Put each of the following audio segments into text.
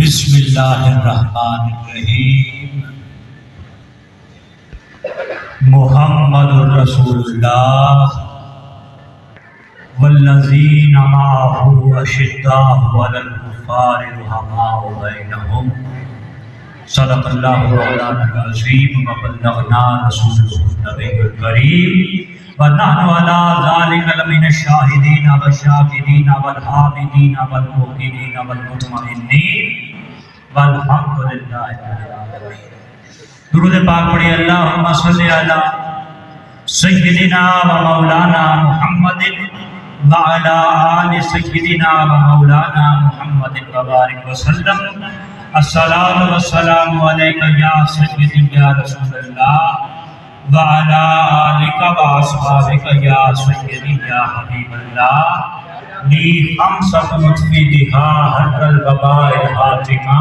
بسم اللہ الرحمن الرحیم۔ محمد رسول اللہ والذین معه اشداء علی الکفار رحماء بینہم۔ صدق اللہ مولانا العظیم وبلغنا رسولہ النبی الکریم ونحن علی ذلک لمن الشاہدین والشاکرین والحامدین والموقنین والمطمئنین والحمد للہ رب العالمین۔ درود پاک پڑھیں اللہم صلی علی سیدنا و مولانا محمد وعلی آل سیدنا و مولانا محمد وبارک وسلم۔ الصلاۃ والسلام علیک یا سیدی یا رسول اللہ وعلی آلک و اصحابک یا سیدی یا حبیب اللہ۔ لی خمسۃ نطفی بہا حد الوباء الحاتمہ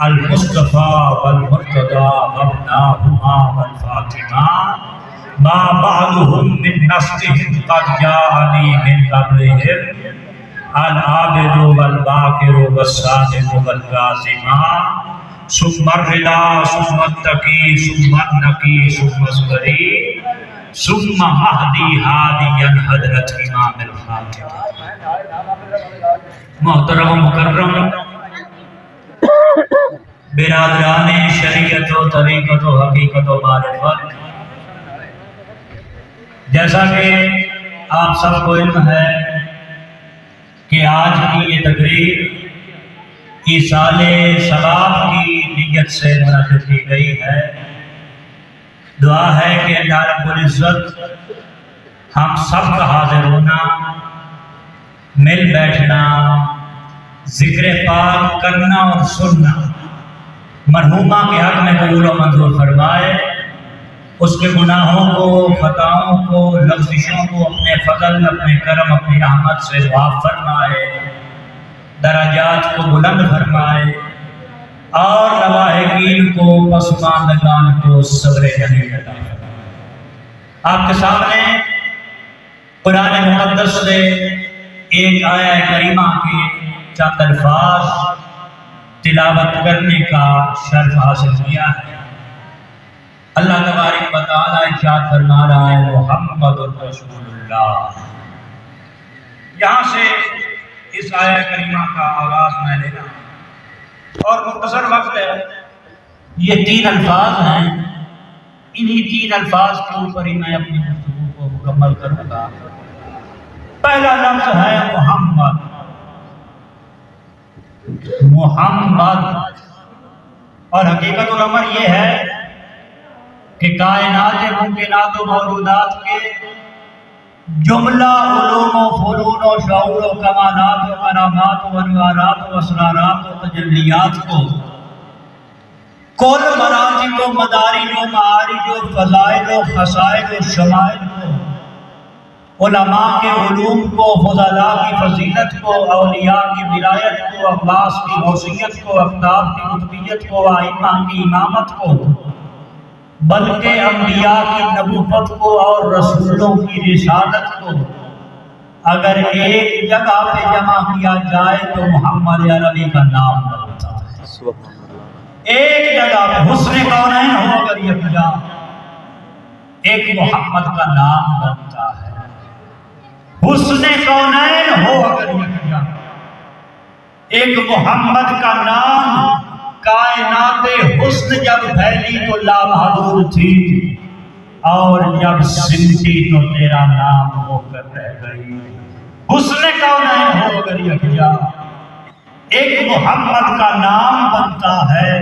المصطفیٰ والمرتضیٰ وابناہما والفاطمہ ما بعضهم من نسلهم قد جاءنی من قبلهم العابد والباکر والصادق والکاظم ثم الرضا ثم التقی ثم النقی ثم الصبری ثم مہدی ہادی حضرت امام الخاتم۔ محترم و مکرم برادران شریعت و طریقت و حقیقت و معرفت، جیسا کہ آپ سب کو علم ہے کہ آج کی یہ تقریر ایصال ثواب کی نیت سے منعقد کی گئی ہے۔ دعا ہے کہ اللہ رب العزت ہم سب کا حاضر ہونا، مل بیٹھنا، ذکر پاک کرنا اور سننا مرحومہ کے حق میں قبول و منظور فرمائے، اس کے گناہوں کو، خطاؤں کو، لغزشوں کو اپنے فضل، اپنے کرم، اپنی رحمت سے معاف فرمائے، درجات کو بلند فرمائے اور لواحقین کو، پسماندگان کو صبر جمیل عطا فرمائے۔ آپ کے سامنے قرآن مقدس سے ایک آیہ کریمہ کے چند الفاظ تلاوت کرنے کا شرف حاصل کیا ہے۔ اللہ تبارک و تعالیٰ ارشاد فرما رہا ہے محمد رسول اللہ۔ یہاں سے اس آیہ کریمہ کا آغاز میں لینا اور مختصر وقت ہے، یہ 3 الفاظ ہیں، انہی 3 الفاظ کے اوپر ہی میں اپنی گفتگو کو مکمل کروں گا۔ پہلا لفظ ہے محمد۔ محمد اور حقیقت الامر یہ ہے کہ کائنات ممکنات و موجودات کے جملہ علوم و فنون و شعور و کمالات و کرامات و انوارات و اسرارات و تجلیات کو، کل مراتب و مدارج و معارج و فضائل و خصائل و شمائل کو، علماء کے علوم کو، فضلاء کی فضیلت کو، اولیاء کی ولایت کو، اقواس کی غوثیت کو، اقطاب کی قطبیت کو، ائمہ کی امامت کو، بلکہ انبیاء کی نبوت کو اور رسولوں کی رسالت کو اگر ایک جگہ پہ جمع کیا جائے تو محمد عربی کا نام بنتا ہے۔ ایک جگہ پہ حسن کونین ہو اگر یہ جگہ، ایک محمد کا نام بنتا ہے۔ حسن کونین ہو اگر یہ جگہ، ایک محمد کا نام۔ کائنات حسن جب پھیلی تو لامحدود تھی، اور جب سمٹی تو تیرا نام ہو کر رہ گئی۔ حسن کونین ہو اگر یکجا، ایک محمد کا نام بنتا ہے۔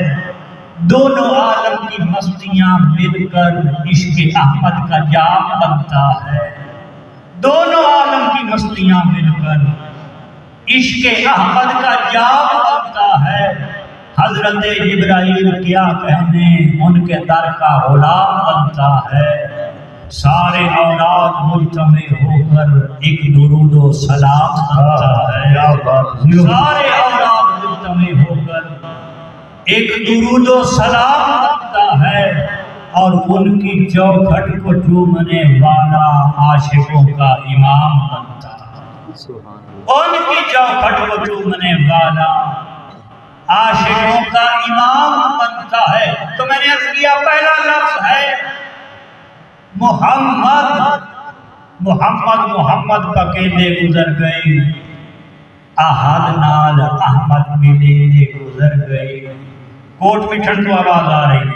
دونوں عالم کی مستیاں مل کر عشق احمد کا جام بنتا ہے۔ دونوں عالم کی مستیاں مل کر عشق احمد کا جام بنتا ہے۔ حضرت جبرائیل کیا کہنے، ان کے در کا غلام بنتا ہے۔ سارے اولاد مجتمع ہو کر ایک درود و سلام بنتا ہے۔ سارے اولاد مجتمع ہو کر ایک درود و سلام بنتا ہے، اور ان کی چوکھٹ کو چومنے والا عاشقوں کا امام بنتا ہے۔ ان کی چوکھٹ کو چومنے والا عاشقوں کا امام بنتا ہے۔ تو میں نے عرض کیا پہلا لفظ ہے محمد، محمد محمد پکیلے گزر گئے، احد نال احمد ملے گزر گئے۔ کوٹ مٹھن تو آواز آ رہی،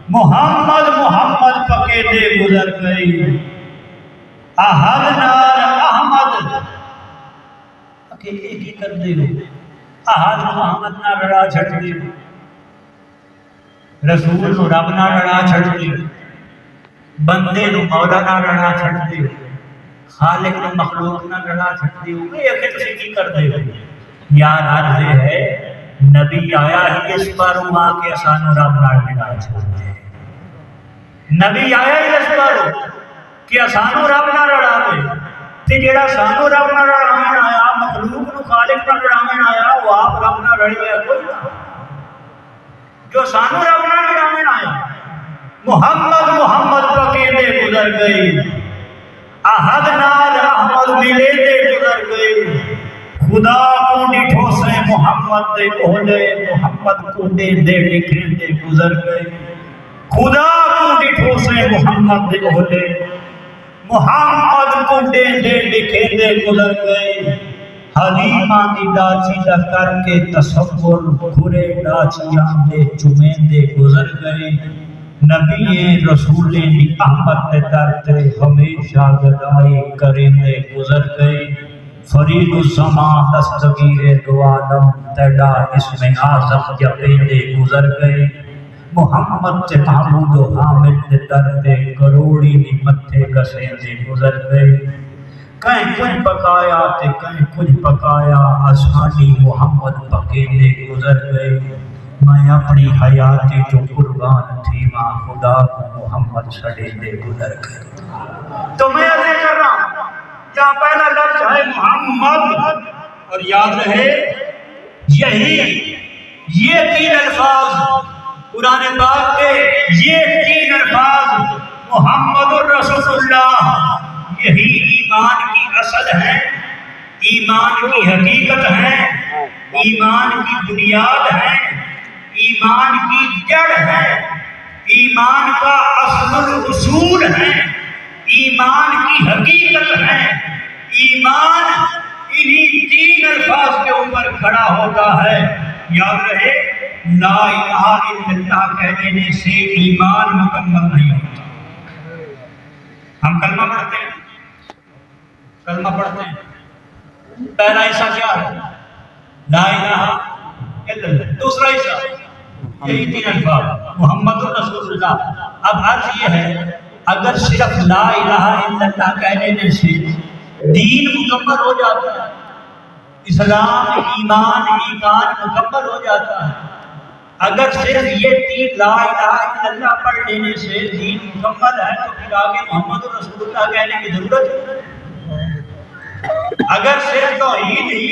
محمد محمد پکیلے گزر گئے، احد نال احمد اکیلے کی کر دے ہو، احد محمد نہ لڑا چھڑ دے، رسول نو رب نہ لڑا چھڑ دے، بندے نو مولا نہ لڑا چھڑ دے، خالق نو مخلوق نہ لڑا چھڑ دے، یہ اکیلے سے کی کر دے ہو۔ یار عرض ہے نبی آیا ہی اس پر ماں کے سانو رب نہ لڑا چھڑ دے، نبی آیا ہی اس پر کہ سانو رب نہ لڑا دے، تے جیڑا سانو رب نہ لڑاویں آیا مخلوق نو خالق نہ لڑاویں آیا وہ آپ رب نہ لڑ گیا کوئی نہ، جو سانو رب نہ لڑاویں آیا محمد محمد پکیلے گزر گئے، احد نال احمد ملے دے گزر گئے، خدا کو ڈٹھو سے محمد دے کولے، محمد کو دے دے لکھے دے گزر گئے، خدا کو ڈٹھو سے محمد دے کولے، محمد کو دے دے لکھے دے گزر گئے، حلیمہ دی ڈاچی دا کر کے تصور گھرے ڈاچیاں دے چمین دے گزر گئے، نبی رسول دی احمد تے در تے ہمیشہ گدائی کریں دے گزر گئے، فرید الزمان دستگیر دو عالم تیڑا اسم اعظم جپیں دے گزر گئے، محمد تے محمود و حامد تے در تے کروڑی نعمتیں گسیں دے گزر گئے، کہیں کچھ پکایا تے کہیں کچھ پکایا، آسانی محمد پکیلے گزر گئے، میں اپنی حیاتی جو قربان تھی ماں خدا کو محمد سڑے دے گزر گئے۔ تو میں عرض کر رہا ہوں جہاں پہلا لفظ ہے محمد، اور یاد رہے یہی یہ تین الفاظ قرآن پاک کے، یہ تین الفاظ محمد الرسول اللہ، یہی ایمان کی اصل ہے، ایمان کی حقیقت ہے، ایمان کی بنیاد ہے، ایمان کی جڑ ہے، ایمان کا اصل الاصول ہے، ایمان کی حقیقت ہے، ایمان انہی تین الفاظ کے اوپر کھڑا ہوتا ہے۔ یاد رہے لا الہ الا اللہ کہنے سے ایمان مکمل نہیں ہوتا۔ ہم کلمہ پڑھتے ہیں، کلمہ پڑھتے ہیں، پہلا حصہ کیا ہے؟ لا الہ الا اللہ، دوسرا حصہ یہی تین الفاظ محمد رسول اللہ۔ اب عرض یہ ہے اگر صرف لا الہ الا اللہ کہنے سے دین مکمل ہو جاتا ہے، اسلام ایمان ایمان مکمل ہو جاتا ہے، اگر صرف یہ تین لا الہ الا اللہ پڑھ لینے سے دین مکمل ہے تو پھر آگے محمد رسول اللہ کہنے کی ضرورت ہے۔ اگر صرف توحید ہی،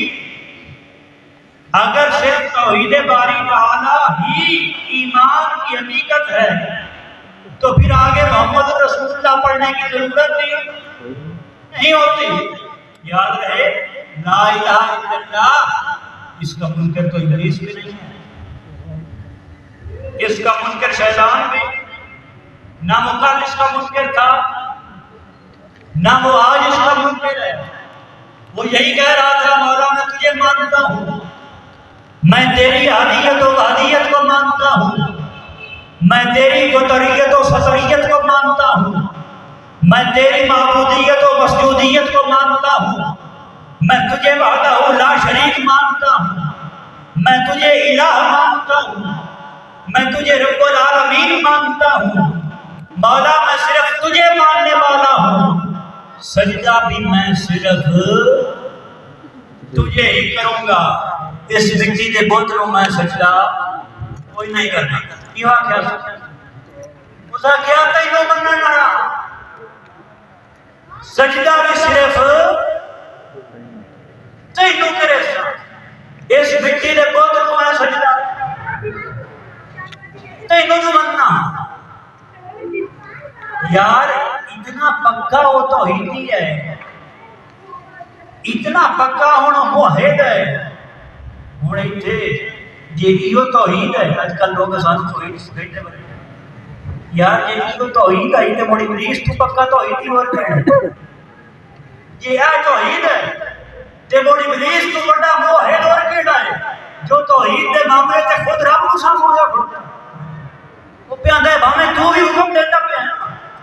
اگر صرف توحید باری تعالیٰ ہی ایمان کی حقیقت ہے تو پھر آگے محمد رسول اللہ پڑھنے کی ضرورت نہیں ہوتی۔ یاد رہے لا الہ الا اللہ، اس کا منکر تو ابلیس بھی نہیں ہے، اس کا منکر شیطان بھی، نہ مقال اس کا منکر تھا نہ وہ آج اس کا منکر ہے۔ وہ یہی کہہ رہا تھا مولا میں تجھے مانتا ہوں، میں تیری حدیت و وحدیت کو مانتا ہوں، میں تیری قطریت و سطریت کو مانتا ہوں، میں تیری معبودیت و مسجودیت کو مانتا ہوں، میں تجھے وحدہ لا شریک مانتا ہوں، میں تجھے الہ مانتا ہوں، میں تجھے رب العالمین مانتا ہوں، مولا میں صرف تجھے ماننے والا ہوں، سجدہ بھی میں صرف تجھے ہی کروں گا، اس مٹی دے بوتلوں میں سجدہ کوئی نہیں کرنا۔ یہ کیا اسا کیا تینوں بننا نارا، سجدہ بھی صرف تینوں کرے سا، اس مٹی دے بوتلوں میں سجدہ تینوں جو بننا۔ یار اتنا پکا وہ توحیدی ہے، اتنا پکا ہونا موحد ہے، ہونے تھے جی یہ توحید ہے. اج کل لوگ سان توحید بیٹھے بڑے یار جی یہ توحید ہے تے مڑی ابلیس تو پکا توحید ہی اور کہنا جی اے توحید ہے تے مڑی ابلیس تو بڑا موحد اور کہنا ہے جو توحید دے معاملے تے خود رب کو سمجھا کھڑتا وہ پہ آندا ہے بھاویں تو بھی حکم دیتا پہ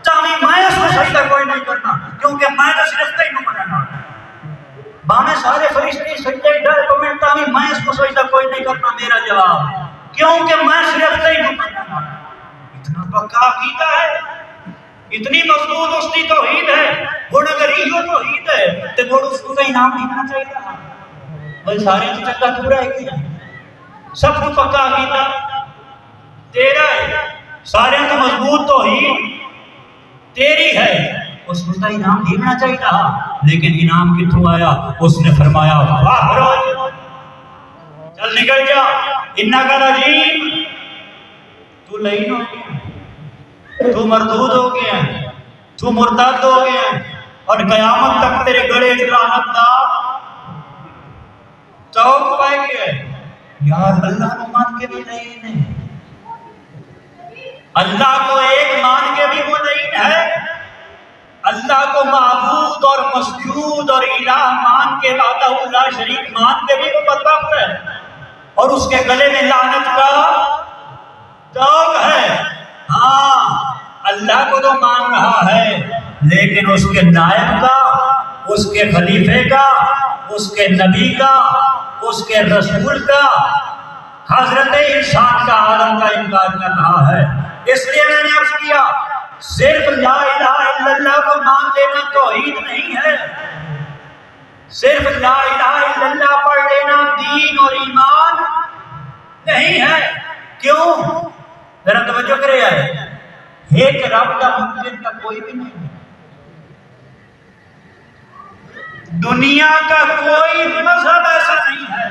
چاہیے میں اس کو سجدہ کوئی نہیں کرنا کیونکہ میں تو صرف تینوں مننا بھاویں سارے فرشتے سجدے ڈر تو میں تاوی میں اس کو سجدہ کوئی نہیں کرنا. میرا جواب کیونکہ میں صرف تینوں مننا. اتنا پکا عقیدہ ہے اتنی مضبوط اس کی توحید ہے. اور اگر یہ توحید ہے تو وہ اس کو انعام دینا چاہیے بھائی سارے تو چنگا پورا ہے کیا سب کو پکا عقیدہ تیرا ہے سارے تو مضبوط توحید تیری ہے اس کو انعام دینا چاہیے تھا. لیکن انعام کتوں آیا؟ اس نے فرمایا واہ چل نکل جا انہا کا رجیم تو لئین ہو گیا تو مردود ہو گیا تو مرتد ہو گیا اور قیامت تک تیرے گڑے لعنت دا چوک پائے گیا. یار اللہ کو مان کے بھی نہیں اللہ کو ایک مان کے بھی وہ نہیں ہے. اللہ کو معبود اور مسجود اور الہ مان کے وحدہ لا شریک مان کے بھی وہ بدبخت ہے اور اس کے گلے میں لعنت کا داغ ہے. ہاں اللہ کو تو مان رہا ہے لیکن اس کے نائب کا اس کے خلیفے کا اس کے نبی کا اس کے رسول کا حضرت انسان کا عالم کا انکار کر رہا ہے. اس لیے میں نے عرض کیا صرف لا الہ الا اللہ کو مان لینا توحید نہیں ہے. صرف لا الہ الا اللہ پڑھ لینا دین اور ایمان نہیں ہے. کیوں؟ ذرا توجہ کرے یار ایک رب کا ممکن کا کوئی بھی نہیں. دنیا کا کوئی مذہب ایسا نہیں ہے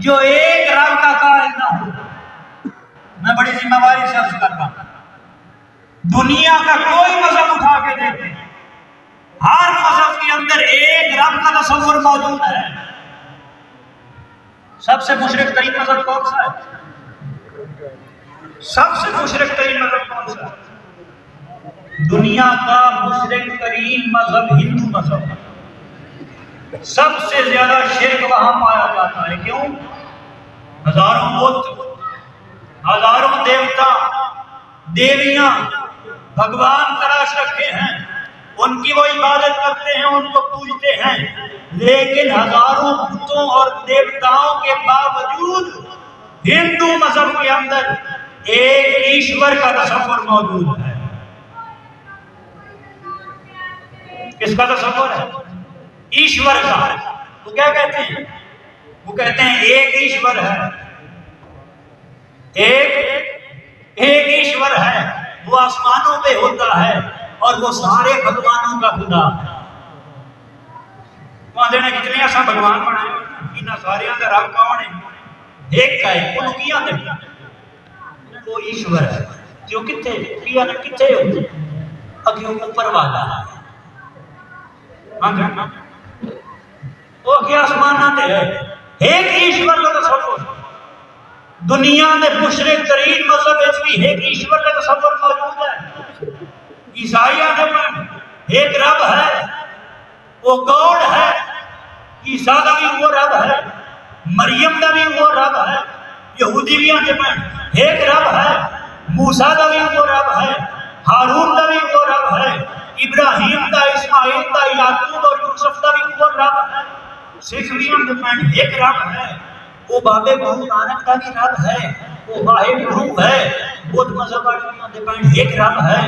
جو ایک رب کا قائل نہ ہو. میں بڑی ذمہ داری سے عرض کرتا ہوں دنیا کا کوئی مذہب اٹھا کے دیتے ہر مذہب کے اندر ایک رب کا تصور موجود ہے. سب سے مشرک ترین مذہب کون سا ہے؟ سب سے مشرک ترین مذہب کون سا ہے؟ دنیا کا مشرک ترین مذہب ہندو مذہب ہے. سب سے زیادہ شرک وہاں پایا جاتا ہے. کیوں؟ ہزاروں بت ہزاروں دیوتا دیویاں بھگوان تراش رکھے ہیں ان کی وہ عبادت کرتے ہیں ان کو پوجتے ہیں لیکن ہزاروں بتوں اور دیوتاؤں کے باوجود ہندو مذہب کے اندر ایک ایشور کا تصور موجود ہے. کس کا تصور ہے؟ ایشور کا. وہ کیا کہتے ہیں؟ وہ کہتے ہیں ایک ایشور ہے ایک ایشور ہے وہ آسمانوں پہ ہوتا ہے اور وہ سارے بھگوانوں کا خدا ہے. وہاں دینے کتنے ایسا بھگوان بنائے انہاں سارے اندر رب کون ہے؟ ایک کا ہے. انہوں کیا دے وہ ایشور ہے جو کتے کیا نہ کتے ہوتے اگیوں اوپر والا ہے. وہ کیا آسمان نہ دے ایک ایشور کا تصور. دنیا میں مشرک ترین مذہب اس کی ایک ایشور کا تصور موجود ہے. عیسائیوں میں ایک رب ہے وہ گاڈ ہے. عیسیٰ کا بھی وہ رب ہے مریم کا بھی وہ رب ہے. یہودیوں میں ایک رب ہے. موسیٰ کا بھی وہ رب ہے. ہارون کا بھی وہ رب ہے. ابراہیم کا اسماعیل کا یعقوب اور یوسف کا بھی وہ رب ہے. سکھیوں میں ایک رب ہے. وہ بابے گرو نانک کا بھی رب ہے. وہ واحد گرو ہے. بدھ مذہب والوں ایک رب ہے.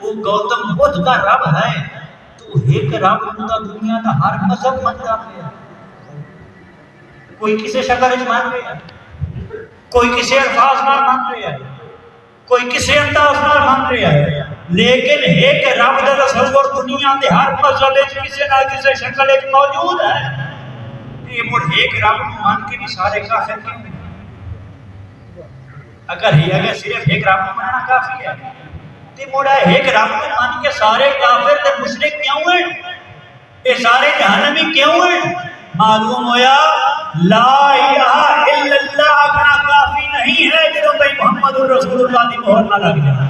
وہ گوتم بدھ کا رب ہے. تو ایک رب کا دنیا کا ہر مذہب مانتا ہے. کوئی کسی شکل مان رہا ہے کوئی کسی الفاظ مان رہا ہے کوئی کسی انداز مان رہا ہے لیکن ایک رب کا تصور دنیا کے ہر مذہب کسی نہ کسی شکل موجود ہے. یہ مڑ ایک رب کو مان کے بھی سارے کافر کیوں ہیں؟ اگر صرف ایک رب کو ماننا کافی ہے تو مڑا ایک رب کو مان کے سارے کافر تے مشرک کیوں ہیں؟ یہ سارے جہنمی کیوں ہیں؟ معلوم ہویا لا الہ الا اللہ اپنا رسول اللہ دی مہر نہ لگ جائے۔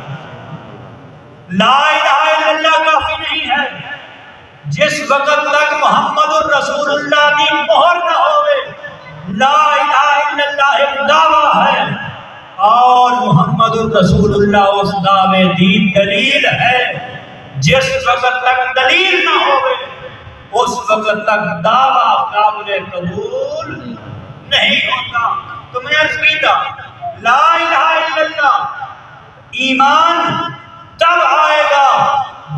لا الہ الا اللہ کافی نہیں ہے، جس وقت تک محمد الرسول اللہ دی مہر نہ ہوئے، لا الہ الا اللہ ایک دعویٰ ہے اور محمد الرسول اللہ اس دعوے دی دلیل ہے۔ جس وقت تک دلیل نہ ہوئے اس وقت تک دعویٰ قابل قبول نہیں ہوتا۔ تو میں عرض کیتا لا الہ الا اللہ ایمان تب آئے گا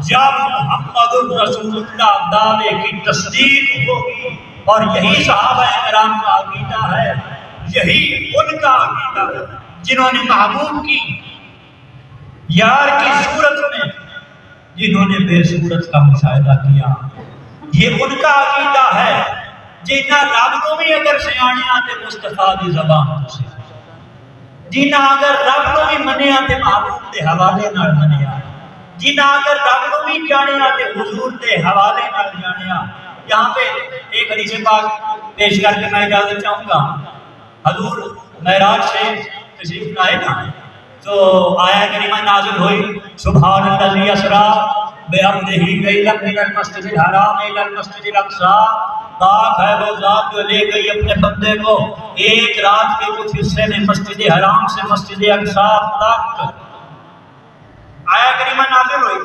جب محمد الرسول اللہ دعوے کی تصدیق ہوگی، اور یہی صحابہ کرام کا عقیدہ ہے، یہی ان کا عقیدہ ہے جنہوں نے محبوب کی یار کی صورت میں، جنہوں نے بے صورت کا مشاہدہ کیا، یہ ان کا عقیدہ ہے جنہاں رب کو بھی اگر سیاحیاں تے مصطفیٰ دی زبان سے، جنہاں اگر رب کو بھی منیا تے محبوب دے حوالے نال منیا، جنہاں اگر رب کو بھی جانیا تے حضور دے حوالے نال جانیا۔ یہاں پہ ایک حدیث پاک پیش کر کے میں اجازت چاہوں گا۔ حضور معراج سے تشریف لائے نا تو آیت کریمہ نازل ہوئی، سبحان الذی اسریٰ بعبدہ لیلا من المسجد الحرام الی المسجد الاقصیٰ، پاک ہے وہ ذات جو لے گئی اپنے بندے کو ایک رات کے کچھ حصے میں مسجد حرام سے مسجد اقصیٰ تک۔ آیت کریمہ نازل ہوئی،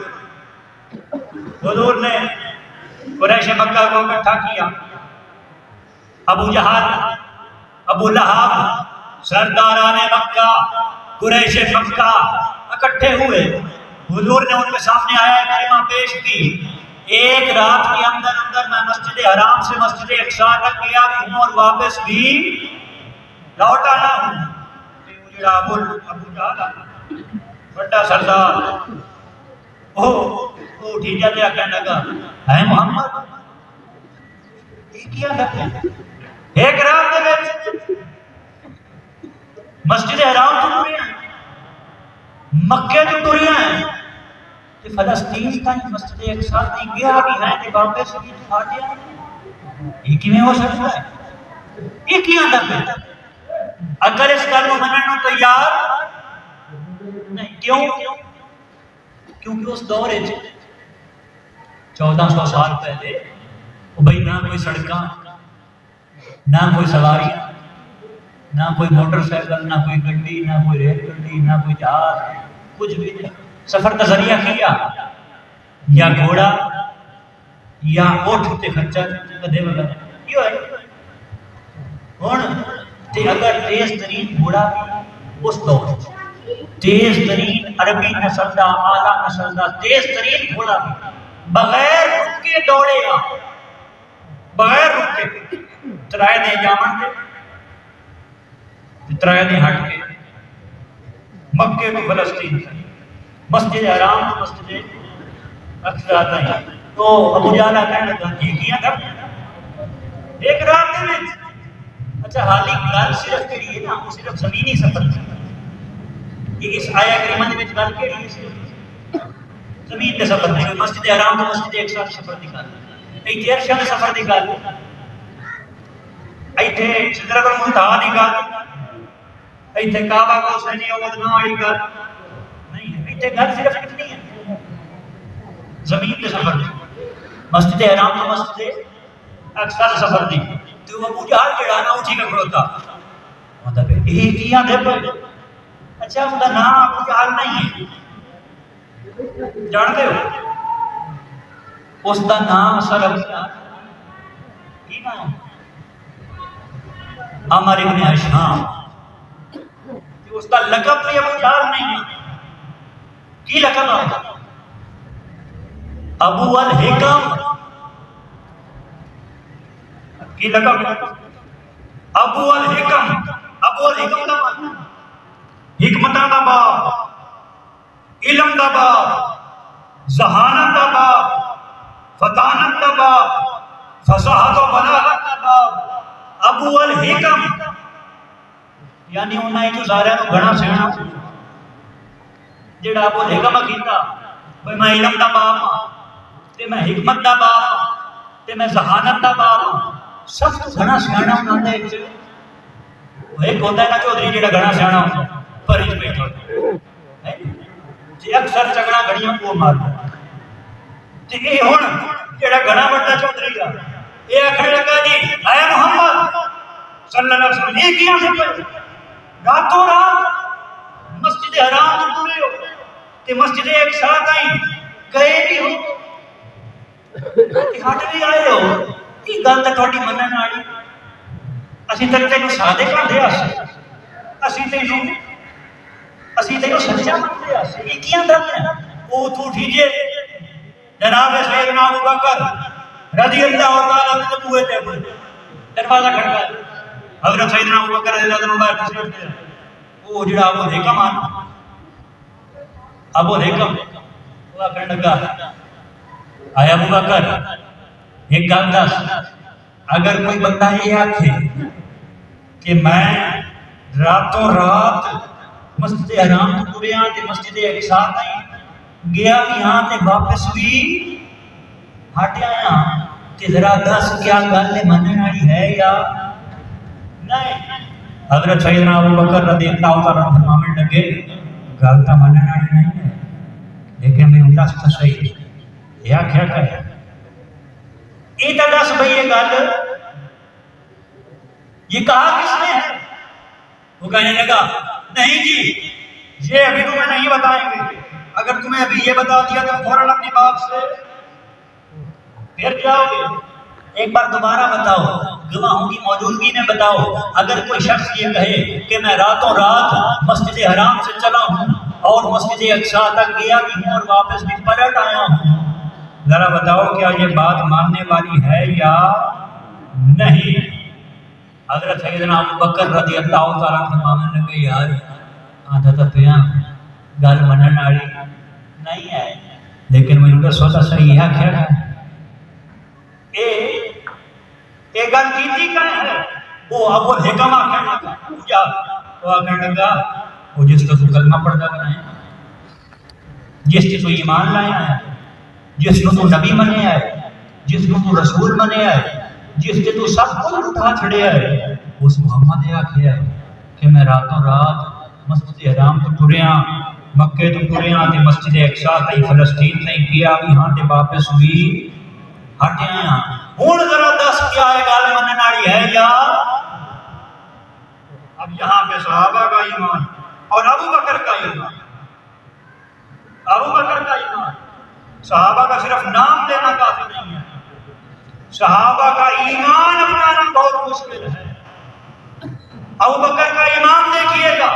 حضور نے قریش مکہ کو اکٹھا کیا، ابو جہل، ابو لہب، سرداران مکہ، قریش مکہ اکٹھے ہوئے، حضور نے ان کے سامنے آیا کریمہ پیش کی، ایک رات کے اندر اندر میں مسجد حرام سے مسجد اقصیٰ تک گیا بھی ہوں اور واپس بھی لوٹ آنا ہوں۔ ابو جہل بڑا سردار اٹھی جاتے کہنے لگا، ہے محمد یہ کیا لگے ایک رات دے وچ مسجد حرام تو ٹریا ہیں، مکے تو ٹریا ہیں، تے فلسطین تک مسجد اقصیٰ نہیں گیا بھی ہے تے واپس بھی آ گیا، یہ کیویں ہو سکتا ہے؟ یہ کیا لگے؟ اگر اس گل کو مننا تیار نہیں، کیوں؟ کیونکہ اس دور 1400 سال پہلے بھائی نہ کوئی سڑکاں، نہ کوئی سواری، نہ کوئی موٹر سائیکل، نہ کوئی گڈی، نہ کوئی ریل گڈی، نہ کوئی جہاز، کچھ بھی نہیں۔ سفر کا ذریعہ کیا یا گھوڑا یا اونٹ تے خچر گدھے وغیرہ یہ ہے۔ ہن تے اگر تیز ترین گھوڑا اس دور تیز ترین عربی نسل دا، اعلیٰ نسل دا تیز ترین گھوڑا بغیر رک کے دوڑے گا، بغیر رک کے ترائے دے جامن دے ترائے دے ہٹ کے مکے کو فلسطین مسجد حرام تو مسجد اقصیٰ تک۔ تو ابو جہل کہنے لگا یہ کیا تھا ایک رات دے وچ۔ اچھا حالی گل صرف کہڑی ہے نا، وہ صرف زمینی سفر یہ اس آیا کریمہ دے وچ گل کہڑی ہے؟ زمین دے سفر دی، مسجد حرام تو مسجد اقصیٰ دے سفر دی گل، ایتھے عرش دے سفر دی گل، ایتھے سدرۃ المنتہا دی گل، ایتھے کعبہ کو سجی او ودنا والی گل نہیں، ایتھے گل صرف اتنی ہے زمین دے سفر دی، مسجد حرام تو مسجد اقصیٰ دے سفر دی۔ تو ابو جہل جڑا نا اٹھی کے کھڑوتا مطلب یہ کیا دے پے؟ اچھا اس کا نام ابو جہل نہیں ہے، جانتے ہو اس کا نام اصل ابو جہل کی نام عمر ابن ہشام، اس کا لقب بھی ابو جہل نہیں ہے۔ کی لقب ہے؟ ابو الحکم کی لقب ابو الحکم، ابو الحکم کا مطلب حکمتاں دا باپ، علم دا باپ، ذہانت دا باپ، فطانت دا باپ، فصاحت و بلاغت دا باپ، ابو الحکم یعنی انہاں جو سارے نو گھنا سیاح جڑا ابو الحکم کیتا بھئی میں علم دا باپ ہاں تے میں حکمت دا باپ ہاں تے میں ذہانت دا باپ ہاں، سب تو گھنا سیاح انہاں دے ایک ہوتا ہے نا چودھری جڑا گھنا سیاح ہوتا ہے پر بیٹھا جی اکثر جھگڑا گھڑیاں کو مارتا تے اے ہن جڑا گھنا بڑا چودھری آ اے آکھن لگا جی اے محمد صلی اللہ علیہ وسلم یہ کیاں سے راتوں رات مسجد حرام تو ٹرے ہو تے مسجد ایک ساتھ آئی گئے بھی ہو ہٹ بھی آئے ہو یہ گل تو تھوڑی منن والی اسی تینوں سادے کردے اسی تینوں سچا منتے یہ کیاں گل ہے وہ تو اٹھیجے جناب سیدنا ابو بکر رضی اللہ تعالیٰ عنہ بوئے تے دروازہ کھڑکا حضرت سیدنا ابو بکر رضی اللہ عنہ باہر تشریف لے وہ جڑا ابو حکم ابو حکم وہ کہنے لگا اے ابو بکر ایک گل دس اگر کوئی بندہ یہ آکھے کہ میں راتوں رات مسجد حرام تو ٹریا تے مسجد اقصیٰ تائیں گیا بھی ہاں تے واپس بھی ہٹ آیا تے ذرا دس کیا گل منن والی ہے یا نہیں؟ حضرت سیدنا ابو بکر رضی اللہ تعالیٰ عنہ فرمانے لگے گل تو منن والی نہیں ہے لیکن میں دس تو صحیح یا کیا کہے یہ تو دس بھائی یہ گل یہ کہا کس نے ہے؟ وہ کہنے لگا نہیں جی یہ ابھی تمہیں نہیں بتائیں گے اگر تمہیں ابھی یہ بتا دیا تو فوراً اپنی باپ سے پھر جاؤ گے ایک بار دوبارہ بتاؤ گواہوں کی موجودگی میں بتاؤ اگر کوئی شخص یہ کہے کہ میں راتوں رات مسجد حرام سے چلا ہوں اور مسجد اقصیٰ تک گیا بھی ہوں اور واپس بھی پلٹ آیا ہوں ذرا بتاؤ کیا یہ بات ماننے والی ہے یا نہیں؟ حضرت سیدنا ابو بکر رضی اللہ تعالیٰ عنہ فرمانے لگے یار آدھا تو پیا گل منن والی نہیں ہے لیکن میں نے سوچا صحیح ہے کیا اے گل کیتی کہیں ہے وہ ابو حکم آکھنے لگا کیا وہ آکھنے لگا وہ جس کو تو کلمہ پڑھتا بنائے جس کو تو ایمان لایا ہے جس کو تو نبی بنے ہے جس کو تو رسول بنے ہے جس کے تو سب کو اٹھا چھڑے ہے اس محمد نے آکھیا ہے کہ میں راتوں رات مسجد حرام تو ٹریا مکے تو ٹریا تے مسجد اقصیٰ تے فلسطین تے گیا بھی ہاں تے واپس بھی ہٹ آیا ہن ذرا دس کیا ہے گل منن والی ہے یا اب یہاں پہ صحابہ کا ایمان اور ابو بکر کا ایمان ابو بکر کا ایمان صحابہ کا صرف نام لینا کافی نہیں ہے صحابہ کا ایمان اپنانا بہت مشکل ہے ابو بکر کا ایمان دیکھیے گا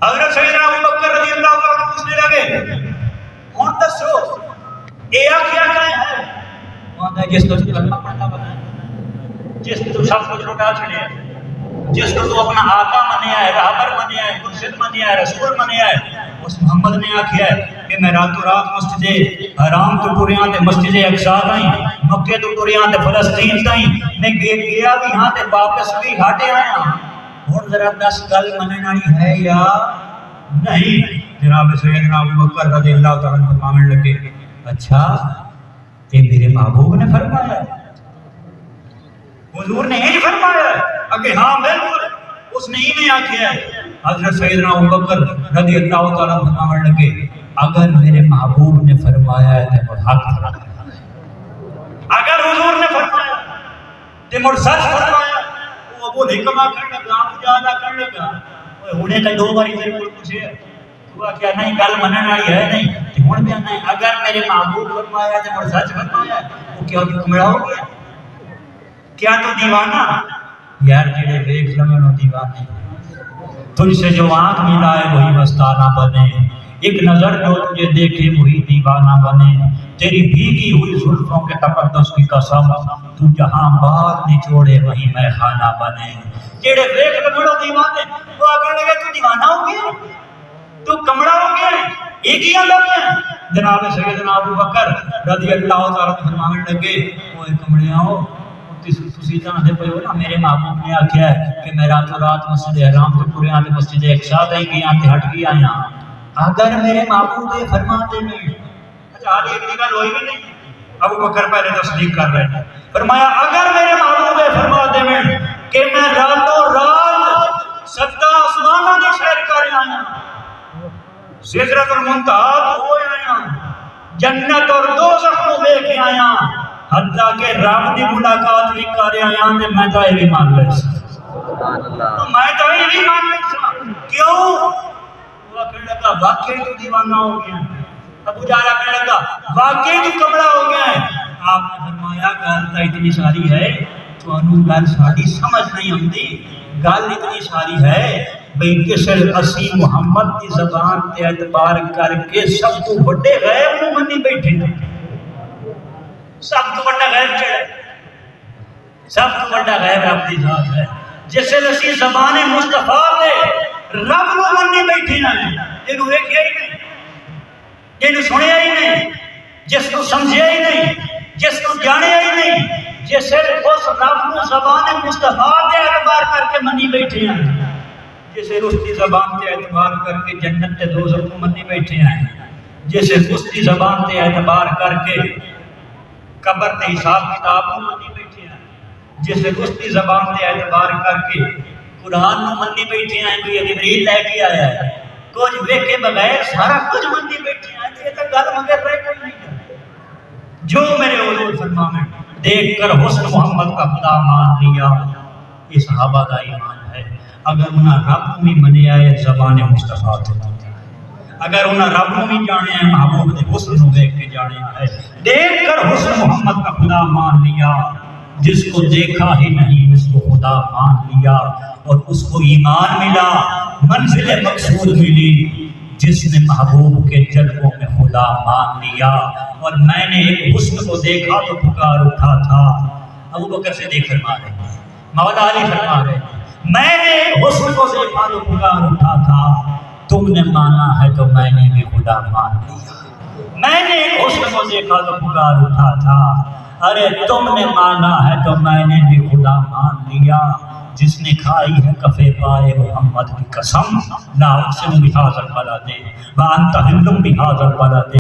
حضرت سیدنا ابو بکر رضی اللہ تعالیٰ عنہ پوچھنے لگے کون دسو اے کیا ہے وہ جس کو کلمہ پڑھتا بنا جس کو سب کچھ لٹا چھڑے جس کو تو اپنا آقا منیا ہے رہبر منیا ہے مرشد منیا ہے رسول منیا ہے اس محمد نے آکھیا ہے کہ میں راتوں رات مسجد حرام تو ٹریاں تے مسجد اقصیٰ تائیں مکے تو ٹریاں تے فلسطین تائیں میں گیا بھی ہاں تے واپس بھی ہٹ آیا ہن ذرا دس گل منن والی ہے یا نہیں؟ جناب سیدنا ابو بکر رضی اللہ تعالیٰ عنہ فرمانے لگے اچھا یہ میرے محبوب نے فرمایا حضور نے یہ فرمایا کہ ہاں بالکل اس نے ہی میں آکھیا ہے حضرت سیدنا ابو بکر رضی اللہ تعالیٰ عنہ فرمانے لگے اگر میرے محبوب نے فرمایا ہے تو حق فرمایا اگر حضور نے فرمایا تو مر سچ فرمایا وہ ابو حکم کرنے لگا آپ جانا کرنے لگا انہیں تو دو باری تیرے کو پوچھے تو کیا نہیں گل منن والی ہے نہیں ہن بھی نہیں اگر میرے محبوب فرمایا تو مر سچ فرمایا وہ کیا کمڑا ہو گیا کیا تو دیوانہ یار جڑے دیکھ لمنو دیوانے تجھ سے جو آنکھ ملائے وہی مستانہ بنے ایک نظر جو تجھے دیکھے وہی دیوانہ بنے تیری بھیگی ہوئی زلفوں کے تقدس کی قسم تو جہاں بات نچوڑے وہی میں خانہ بنے جڑے دیکھ لمنو دیوانے وہ آگے لگے تو دیوانہ ہو گیا تو کمڑا ہو گیا ایک ہی عالم ہے جناب سیدنا ابو بکر رضی اللہ تعالیٰ فرمانے لگے وہ کمڑے آؤ تسی جاندے پے ہو نا میرے محبوب نے آکھیا ہے کہ میں راتوں رات مسجد حرام تو ٹریا تے مسجد اقصیٰ تے گیا تے ہٹ گیا آیا اگر میرے محبوب نے فرماتے میں اچھا آج ایک گل ہوئی بھی نہیں ابو بکر پہلے تصدیق کر رہے ہیں فرمایا اگر میرے محبوب نے فرماتے میں کہ میں راتوں رات سجدہ آسمانہ کی سیر کر آیا سدرۃ المنتہا تو ہو آیا، جنت اور دوزخ کو لے کے آیا، حتیٰ کہ رب دی ملاقات بھی کر آیا تے میں تو یہ بھی مان لے میں تو یہ بھی مان لے کیوں؟ وہ کہنے لگا واقعی تو دیوانہ ہو گیا، ابو جہل کہنے لگا واقعی تو کمڑا ہو گیا ہے۔ آپ نے فرمایا گل تو اتنی ساری ہے، تانوں گل ساری سمجھ نہیں آتی، گل اتنی ساری ہے بھئی کسے اسی محمد کی زبان تے اعتبار کر کے سب تو بڑے غیب نو منی بیٹھے، سب تو بڑا غیب کیا ہے؟ سب تو بڑا غیب رب دی ذات ہے، جسے اسی زبان مصطفیٰ تے رب نو منی بیٹھے ہیں، جنہوں ویکھیا ہی نہیں، جنہوں سنیا ہی نہیں، جس کو سمجھیا ہی نہیں، جس کو جانیا ہی نہیں، جسے اس رب نو زبان مصطفیٰ تے اعتبار کر کے منی بیٹھے ہیں، جسے اس کی زبان تے اعتبار کر کے جنت تے دوزخ کو منی بیٹھے ہیں، جسے اس کی زبان تے اعتبار کر کے قبر تے حساب کتاب کو منی بیٹھے ہیں، جسے اس کی زبان تے اعتبار کر کے قرآن کو منی بیٹھے ہیں کہ یہ جبریل لے کے آیا ہے، کچھ ویکھے بغیر سارا کچھ منی بیٹھے ہیں، یہ تو گل مگر رہ کوئی نہیں ہے۔ جو میرے حضور فرمانے دیکھ کر حسن محمد کا خدا مان لیا، یہ صحابہ کا ایمان ہے۔ اگر انہاں رب کو بھی منیا ہے زبان مصطفیٰ تو اگر انہاں رب کو بھی جانے ہیں محبوب دے حسن کو دیکھ کے جانے ہے، دیکھ کر حسن محمد کا خدا مان لیا، جس کو دیکھا ہی نہیں اس کو خدا مان لیا، اور اس کو ایمان ملا، منزل مقصود ملی، جس نے محبوب کے جلووں میں خدا مان لیا۔ اور میں نے ایک حسن کو دیکھا تو پکار اٹھا تھا، ابو بکر صدیق فرما رہے ہیں، مولا علی فرما رہے ہیں، میں نے ایک حسن کو دیکھا تو پکار اٹھا تھا، تم نے مانا ہے تو میں نے بھی خدا مان لیا۔ میں نے ایک حسن کو دیکھا تو پکار اٹھا تھا، ارے تم نے مانا ہے تو میں نے بھی خدا مان لیا۔ جس نے کھائی ہے کفے پائے محمد کی قسم، لا اقسم بہذا البلد وانت حل بہذا البلد۔